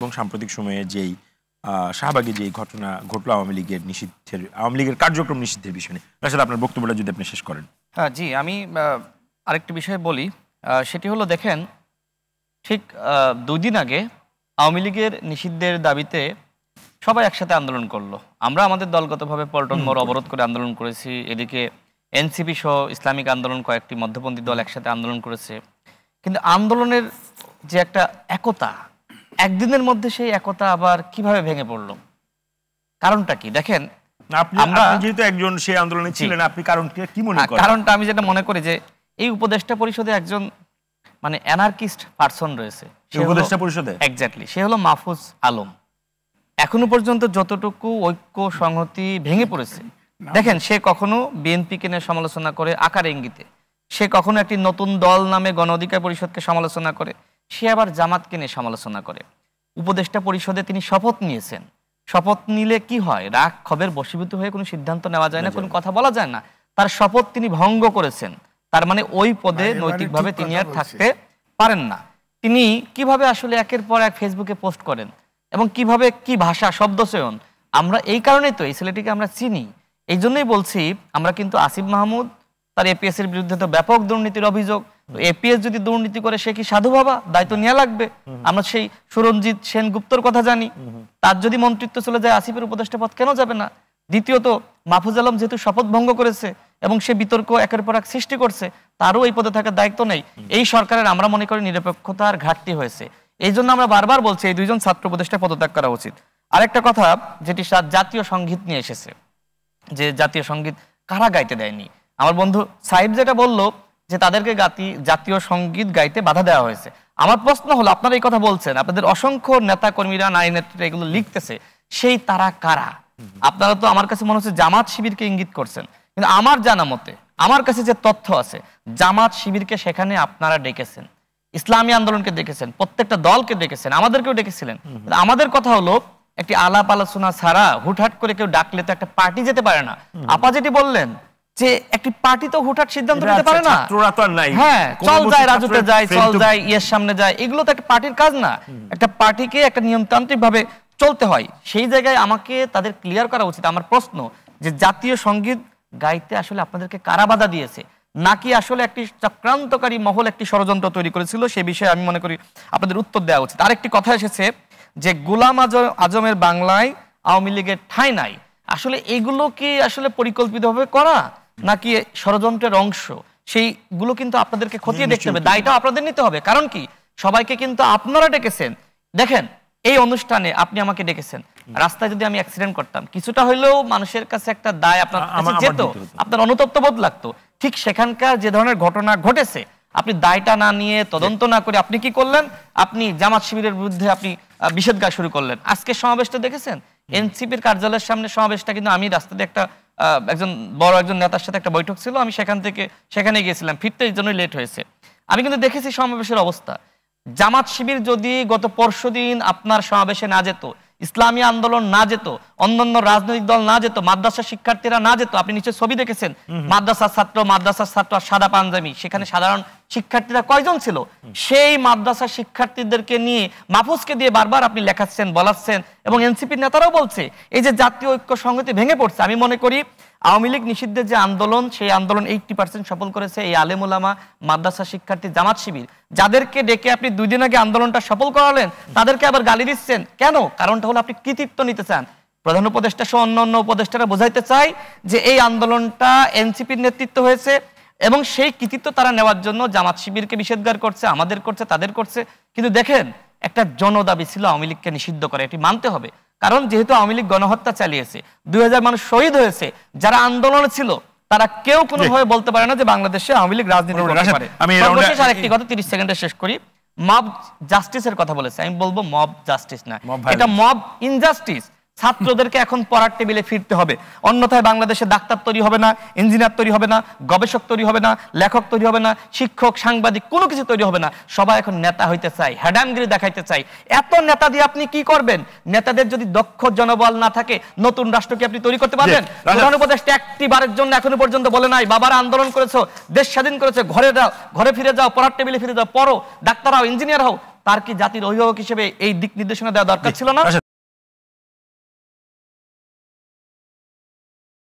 এবং সাম্প্রতিক সময়ে যেই শাহবাগে যে ঘটনা ঘটলো আওয়ামী লীগের কার্যক্রম নিষিদ্ধের বিষয়ে আসলে আপনার বক্তব্যটা যদি আপনি শেষ করেন। হ্যাঁ জি, আমি আরেকটি বিষয় বলি, সেটি হলো দেখেন ঠিক 2 দিন আগে আওয়ামী লীগের নিষিদ্ধের দাবিতে সবাই একসাথে আন্দোলন করলো। আমরা আমাদের দলগতভাবে পল্টন মোড় অবরোধ করে আন্দোলন করেছি, এদিকে এনসিপি সহ ইসলামিক আন্দোলন কয়েকটি মধ্যপন্থী দল একসাথে আন্দোলন করেছে। কিন্তু আন্দোলনের যে একটা একতা, একদিনের মধ্যে সেই একতা আবার কিভাবে ভেঙে পড়লো, কারণটা কি দেখেন। আমরা যেহেতু একজন সেই আন্দোলনে ছিলেন, আপনি কারণটা কি মনে করেন? কারণটা আমি যেটা মনে করি যে এই উপদেষ্টা পরিষদে একজন মানে অ্যানার্কিস্ট পারসন রয়েছে উপদেষ্টা পরিষদে, এক্স্যাক্টলি সে হলো মাহফুজ আলম। এখনো পর্যন্ত যতটুকু ঐক্য সংহতি ভেঙে পড়েছে, দেখেন সে কখনো বিএনপিকে নিয়ে সমালোচনা করে আকার ইঙ্গিতে, সে কখনো একটি নতুন দল নামে গণ অধিকার পরিষদকে সমালোচনা করে, সে আবার জামাতকে নিয়ে সমালোচনা করে। উপদেষ্টা পরিষদে তিনি শপথ নিয়েছেন, শপথ নিলে কি হয়, রাগ ক্ষোভের বশীভূত হয়ে কোনো সিদ্ধান্ত নেওয়া যায় না, কোনো কথা বলা যায় না। তার শপথ তিনি ভঙ্গ করেছেন, তার মানে ওই পদে নৈতিকভাবে তিনি আর থাকতে পারেন না। তিনি কিভাবে আসলে একের পর এক ফেসবুকে পোস্ট করেন এবং কিভাবে কি ভাষা শব্দ চয়ন, আমরা এই কারণেই তো এই ছেলেটিকে আমরা চিনি। এই জন্যই বলছি, আমরা কিন্তু আসিফ মাহমুদ তার এপিএস এর বিরুদ্ধে তো ব্যাপক দুর্নীতির অভিযোগ, এপিএস যদি দুর্নীতি করে সে কি সাধু বাবা, দায়িত্ব নেওয়া লাগবে। আমরা সেই সুরঞ্জিত সেনগুপ্তর কথা জানি, তার যদি মন্ত্রিত্ব চলে যায় আসিফের উপদেষ্টা পদ কেন যাবে না। দ্বিতীয়ত মাহফুজ আলম যেহেতু শপথ ভঙ্গ করেছে এবং সে বিতর্ক একের পর এক সৃষ্টি করছে, তারও এই পদে থাকার দায়িত্ব নেই। এই সরকারের আমরা মনে করি নিরপেক্ষতার ঘাটতি হয়েছে, এই জন্য আমরা বারবার বলছি এই 2জন ছাত্র উপদেষ্টা পদত্যাগ করা উচিত। আরেকটা কথা যেটি জাতীয় সঙ্গীত নিয়ে এসেছে, যে জাতীয় সঙ্গীত কারা গাইতে দেয়নি, আমার বন্ধু সাহিব যেটা বলল যে তাদেরকে জাতীয় সঙ্গীত গাইতে বাধা দেওয়া হয়েছে। আমার প্রশ্ন হলো, আপনারা এই কথা বলছেন, আপনাদের অসংখ্য নেতা কর্মীরা নারী নেত্রীরা এগুলো লিখতেছে, সেই তারা কারা? আপনারা তো আমার কাছে মনে হচ্ছে জামাত শিবিরকে ইঙ্গিত করছেন, কিন্তু আমার জানা মতে, আমার কাছে যে তথ্য আছে, জামাত শিবিরকে সেখানে আপনারা ডেকেছেন, ইসলামী আন্দোলনকে ডেকেছেন, প্রত্যেকটা দলকে ডেকেছেন, আমাদেরকেও ডেকেছিলেন। আমাদের কথা হলো একটি আলাপ আলোচনা ছাড়া হুটহাট করে কেউ ডাকলে তো একটা পার্টি যেতে পারে না। আপা যেটি বললেন যে একটি পার্টি তো হুটহাট সিদ্ধান্ত নিতে পারে না, হ্যাঁ চল যায় রাজুতে যায়, চল যায় ইয়ের সামনে যায়, এগুলো তো একটা পার্টির কাজ না। একটা পার্টিকে একটা নিয়মতান্ত্রিক ভাবে চলতে হয়, সেই জায়গায় আমাকে তাদের ক্লিয়ার করা উচিত। আমার প্রশ্ন যে জাতীয় সঙ্গীত গাইতে আসলে আপনাদেরকে কারা বাধা দিয়েছে, নাকি আসলে একটি চক্রান্তকারী মহল একটি ষড়যন্ত্র তৈরি করেছিল, সে বিষয়ে আমি মনে করি আপনাদের উত্তর দেওয়া উচিত। আরেকটি কথা এসেছে যে গোলাম আজমের বাংলায় আওয়ামী লীগের ঠাঁই নাই, আসলে এগুলো কি আসলে পরিকল্পিতভাবে করা নাকি ষড়যন্ত্রের অংশ, সেইগুলো কিন্তু আপনাদেরকে খতিয়ে দেখতে হবে, দায়টাও আপনাদের নিতে হবে। কারণ কি, সবাইকে কিন্তু আপনারা ডেকেছেন। দেখেন এই অনুষ্ঠানে আপনি আমাকে ডেকেছেন, রাস্তায় যদি আমি অ্যাক্সিডেন্ট করতাম, কিছুটা হইলেও মানুষের কাছে একটা দায় আপনার কাছে যেত, আপনার অনুতপ্ত বোধ লাগতো। ঠিক সেখানকার যে ধরনের ঘটনা ঘটেছে, আপনি দায়টা না নিয়ে তদন্ত না করে আপনি কি করলেন, আপনি জামাত শিবিরের বিরুদ্ধে আপনি নিষেধাজ্ঞা শুরু করলেন। আজকে সমাবেশটা দেখেছেন, এনসিপির কার্যালয়ের সামনে সমাবেশটা, কিন্তু আমি রাস্তাতে একজন বড় একজন নেতার সাথে একটা বৈঠক ছিল, আমি সেখানে গিয়েছিলাম, ফিরতে এই জন্যই লেট হয়েছে। আমি কিন্তু দেখেছি সমাবেশের অবস্থা। জামাত শিবির যদি গত পরশুদিন আপনার সমাবেশে না যেত, ইসলামী আন্দোলন না যেত, অন্যান্য রাজনৈতিক দল না যেত, মাদ্রাসা শিক্ষার্থীরা না যেত, আপনি নিশ্চয় ছবি দেখেছেন, মাদ্রাসার ছাত্র সাদা পাঞ্জাবি, সেখানে সাধারণ শিক্ষার্থীরা কয়জন ছিল? সেই মাদ্রাসা শিক্ষার্থীদেরকে নিয়ে মাহফুজকে দিয়ে বারবার আপনি লেখাচ্ছেন, বলাচ্ছেন, এবং এনসিপির নেতারাও বলছে এই যে জাতীয় ঐক্য সংহতি ভেঙে পড়ছে। আমি মনে করি আওয়ামী লীগ নিষিদ্ধের যে আন্দোলন, সেই আন্দোলন 80% সফল করেছে এই আলেম ওলামা, মাদ্রাসা শিক্ষার্থী, জামাত শিবির, যাদেরকে ডেকে আপনি 2 দিন আগে আন্দোলনটা সফল করালেন, তাদেরকে আবার গালি দিচ্ছেন কেন? কারণটা হলো আপনি কৃতিত্ব নিতে চান। প্রধান উপদেষ্টা সহ অন্য উপদেষ্টারা বোঝাইতে চাই যে এই আন্দোলনটা এনসিপির নেতৃত্ব হয়েছে এবং সেই কৃতিত্ব তারা নেওয়ার জন্য জামাত শিবিরকে নিষেধাজ্ঞা করছে, আমাদের করছে, তাদের করছে। কিন্তু দেখেন, একটা জনদাবি ছিল আওয়ামী লীগকে নিষিদ্ধ করে, এটি মানতে হবে। কারণ যেহেতু আওয়ামী লীগ গণহত্যা চালিয়েছে, 2000 মানুষ শহীদ হয়েছে, যারা আন্দোলনে ছিল তারা কেউ কোনোভাবে বলতে পারে না যে বাংলাদেশে আওয়ামী লীগ রাজনীতি করতে পারে। সর্বশেষ আরেকটি কথা 30 সেকেন্ডে শেষ করি, মব জাস্টিসের কথা বলেছে, আমি বলবো মব জাস্টিস না, এটা মব ইনজাস্টিস। ছাত্রদেরকে এখন পড়ার টেবিলে ফিরতে হবে, অন্যথায় বাংলাদেশে ডাক্তার তৈরি হবে না, ইঞ্জিনিয়ার তৈরি হবে না, গবেষক তৈরি হবে না, লেখক তৈরি হবে না, শিক্ষক, সাংবাদিক, কোনো কিছু তৈরি হবে না। সবাই এখন নেতা হইতে চায়, হ্যাডামগিরি দেখাইতে চায়। এত নেতা দিয়ে আপনি কি করবেন? নেতাদের যদি দক্ষ জনবল না থাকে, নতুন রাষ্ট্র কি আপনি তৈরি করতে পারবেন? প্রধান উপদেষ্টা একটি বারের জন্য এখনো পর্যন্ত বলে নাই বাবারা আন্দোলন করেছো, দেশ স্বাধীন করেছে, ঘরে ফিরে যাও, পড়ার টেবিলে ফিরে যাও, পড়ো, ডাক্তার হও, ইঞ্জিনিয়ার হও। তার কি জাতির অভিভাবক হিসেবে এই দিক নির্দেশনা দেওয়া দরকার ছিল না?